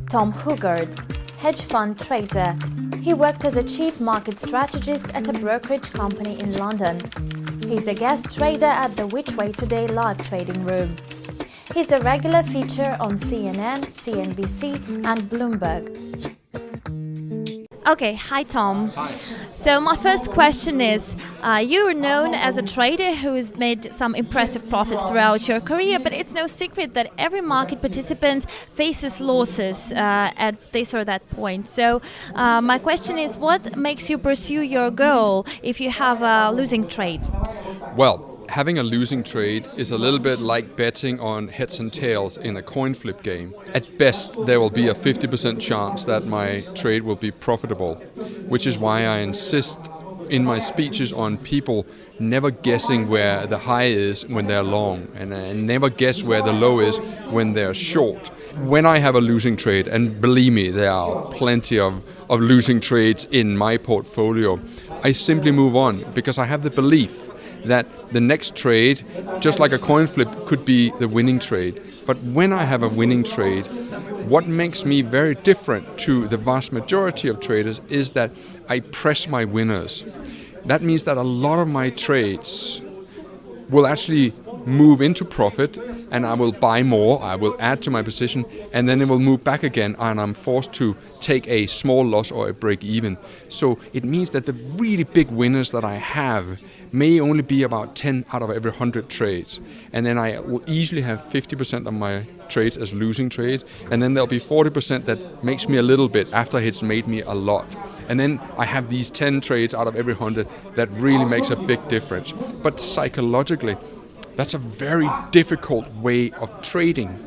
Tom Hougaard, hedge fund trader. He worked as a chief market strategist at a brokerage company in London. He's a guest trader at the Which Way Today live trading room. He's a regular feature on CNN, CNBC and Bloomberg. Okay, hi Tom. Hi. So my first question is, you're known as a trader who's made some impressive profits throughout your career, but it's no secret that every market participant faces losses at this or that point. So my question is, what makes you pursue your goal if you have a losing trade? Well, having a losing trade is a little bit like betting on heads and tails in a coin flip game. At best, there will be a 50% chance that my trade will be profitable, which is why I insist in my speeches on people never guessing where the high is when they're long, and never guess where the low is when they're short. When I have a losing trade, and believe me, there are plenty of losing trades in my portfolio, I simply move on because I have the belief that the next trade, just like a coin flip, could be the winning trade. But when I have a winning trade, what makes me very different to the vast majority of traders is that I press my winners. That means that a lot of my trades will actually move into profit, and I will buy more, I will add to my position, and then it will move back again, and I'm forced to take a small loss or a break even. So it means that the really big winners that I have may only be about 10 out of every 100 trades. And then I will easily have 50% of my trades as losing trades, and then there'll be 40% that makes me a little bit after it's made me a lot. And then I have these 10 trades out of every 100 that really makes a big difference. But psychologically, that's a very difficult way of trading,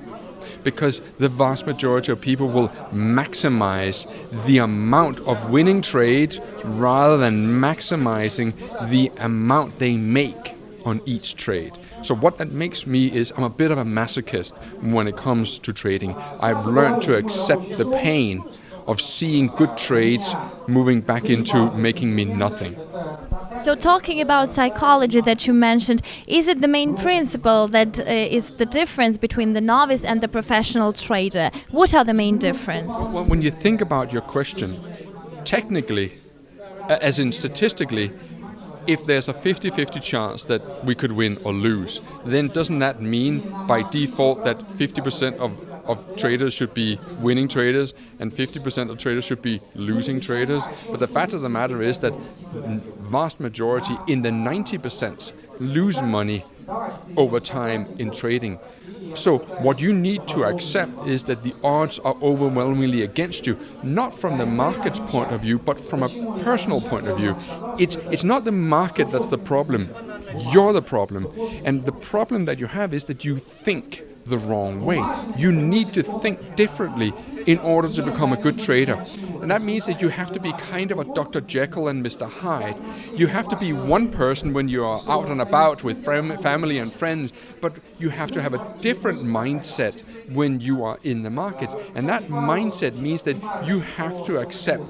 because the vast majority of people will maximize the amount of winning trades rather than maximizing the amount they make on each trade. So what that makes me is I'm a bit of a masochist when it comes to trading. I've learned to accept the pain of seeing good trades moving back into making me nothing. So talking about psychology that you mentioned, is it the main principle that is the difference between the novice and the professional trader? What are the main difference? Well, when you think about your question, technically, as in statistically, if there's a 50-50 chance that we could win or lose, then doesn't that mean by default that 50% of traders should be winning traders and 50% of traders should be losing traders? But the fact of the matter is that the vast majority in the 90% lose money over time in trading. So what you need to accept is that the odds are overwhelmingly against you, not from the market's point of view, but from a personal point of view. It's not the market that's the problem, you're the problem. And the problem that you have is that you think the wrong way. You need to think differently in order to become a good trader. And that means that you have to be kind of a Dr. Jekyll and Mr. Hyde. You have to be one person when you are out and about with family and friends, but you have to have a different mindset when you are in the market. And that mindset means that you have to accept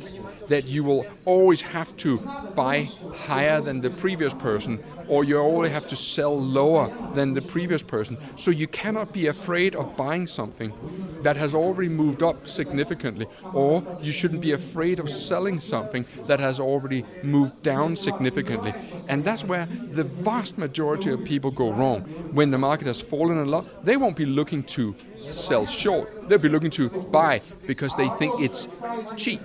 that you will always have to buy higher than the previous person, or you always have to sell lower than the previous person. So you cannot be afraid of buying something that has already moved up significantly, or you shouldn't be afraid of selling something that has already moved down significantly. And that's where the vast majority of people go wrong. When the market has fallen a lot, they won't be looking to sell short. They'll be looking to buy because they think it's cheap.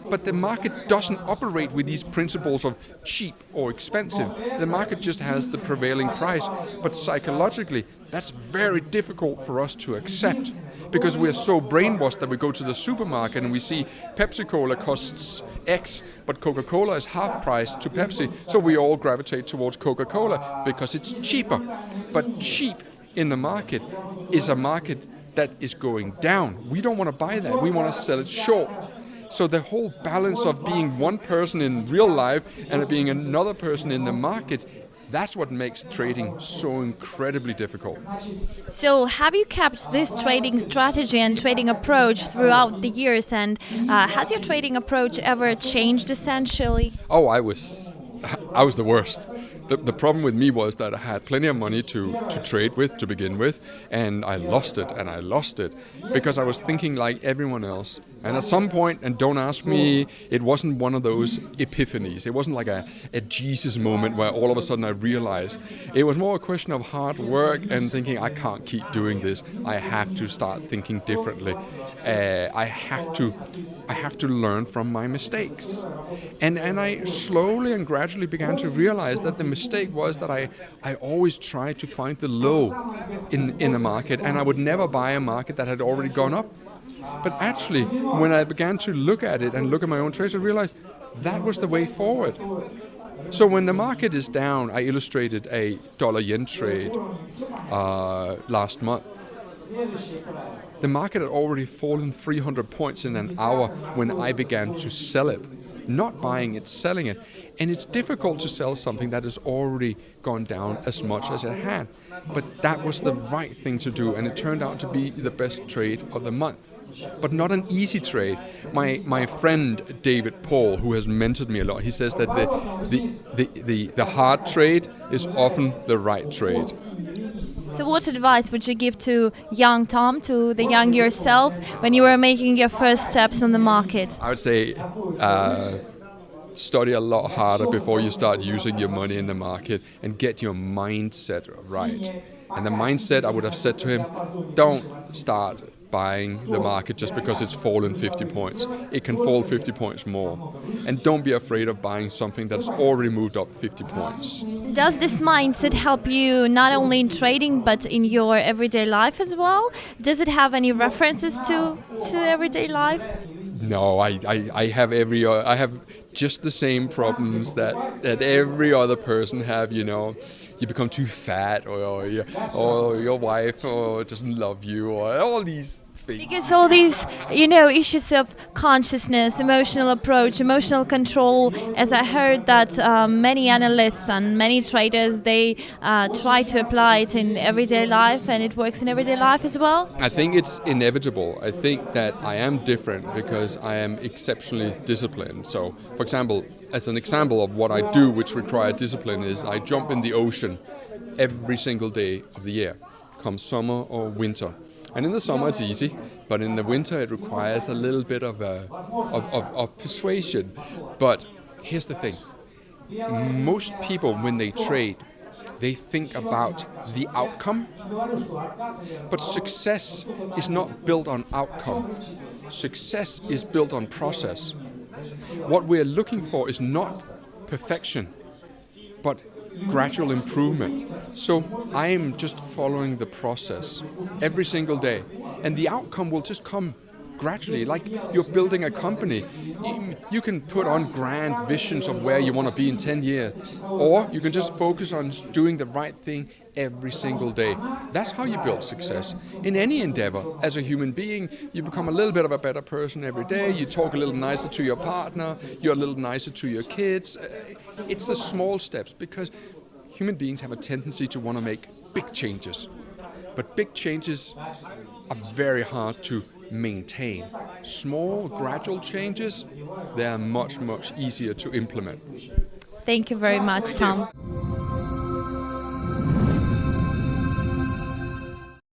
But the market doesn't operate with these principles of cheap or expensive. The market just has the prevailing price. But psychologically, that's very difficult for us to accept, because we're so brainwashed that we go to the supermarket and we see Pepsi-Cola costs X, but Coca-Cola is half price to Pepsi. So we all gravitate towards Coca-Cola because it's cheaper. But cheap in the market is a market that is going down. We don't want to buy that. We want to sell it short. So the whole balance of being one person in real life and being another person in the market, that's what makes trading so incredibly difficult. So have you kept this trading strategy and trading approach throughout the years, and has your trading approach ever changed essentially? Oh, I was the worst. the problem with me was that I had plenty of money to trade with to begin with, and I lost it because I was thinking like everyone else. And at some point, and don't ask me, it wasn't one of those epiphanies. It wasn't like a Jesus moment where all of a sudden I realized. It was more a question of hard work and thinking, I can't keep doing this. I have to start thinking differently. I have to learn from my mistakes. And I slowly and gradually began to realize that the mistake was that I always tried to find the low in a market, and I would never buy a market that had already gone up. But actually, when I began to look at it and look at my own trades, I realized that was the way forward. So when the market is down, I illustrated a dollar-yen trade last month. The market had already fallen 300 points in an hour when I began to sell it. Not buying it, selling it. And it's difficult to sell something that has already gone down as much as it had. But that was the right thing to do, and it turned out to be the best trade of the month. But not an easy trade. My friend David Paul, who has mentored me a lot, he says that the hard trade is often the right trade. So what advice would you give to young Tom, to the young yourself, when you were making your first steps on the market? I would say study a lot harder before you start using your money in the market and get your mindset right. And the mindset, I would have said to him, don't start buying the market just because it's fallen 50 points. It can fall 50 points more. And don't be afraid of buying something that's already moved up 50 points. Does this mindset help you not only in trading but in your everyday life as well? Does it have any references to everyday life? No, I have just the same problems that every other person have, you know. You become too fat, or your wife doesn't love you, or all these things. Because all these, issues of consciousness, emotional approach, emotional control, as I heard that many analysts and many traders, they try to apply it in everyday life, and it works in everyday life as well. I think it's inevitable. I think that I am different because I am exceptionally disciplined. So, for example, as an example of what I do, which requires discipline, is I jump in the ocean every single day of the year, come summer or winter. And in the summer it's easy, but in the winter it requires a little bit of persuasion. But here's the thing. Most people, when they trade, they think about the outcome. But success is not built on outcome. Success is built on process. What we're looking for is not perfection, but gradual improvement. So I am just following the process every single day, and the outcome will just come gradually, like you're building a company. You can put on grand visions of where you want to be in 10 years, or you can just focus on doing the right thing every single day. That's how you build success. In any endeavor, as a human being, you become a little bit of a better person every day. You talk a little nicer to your partner, you're a little nicer to your kids. It's the small steps, because human beings have a tendency to want to make big changes. But big changes are very hard to maintain. Small, gradual changes, they are much, much easier to implement. Thank you very much, Tom.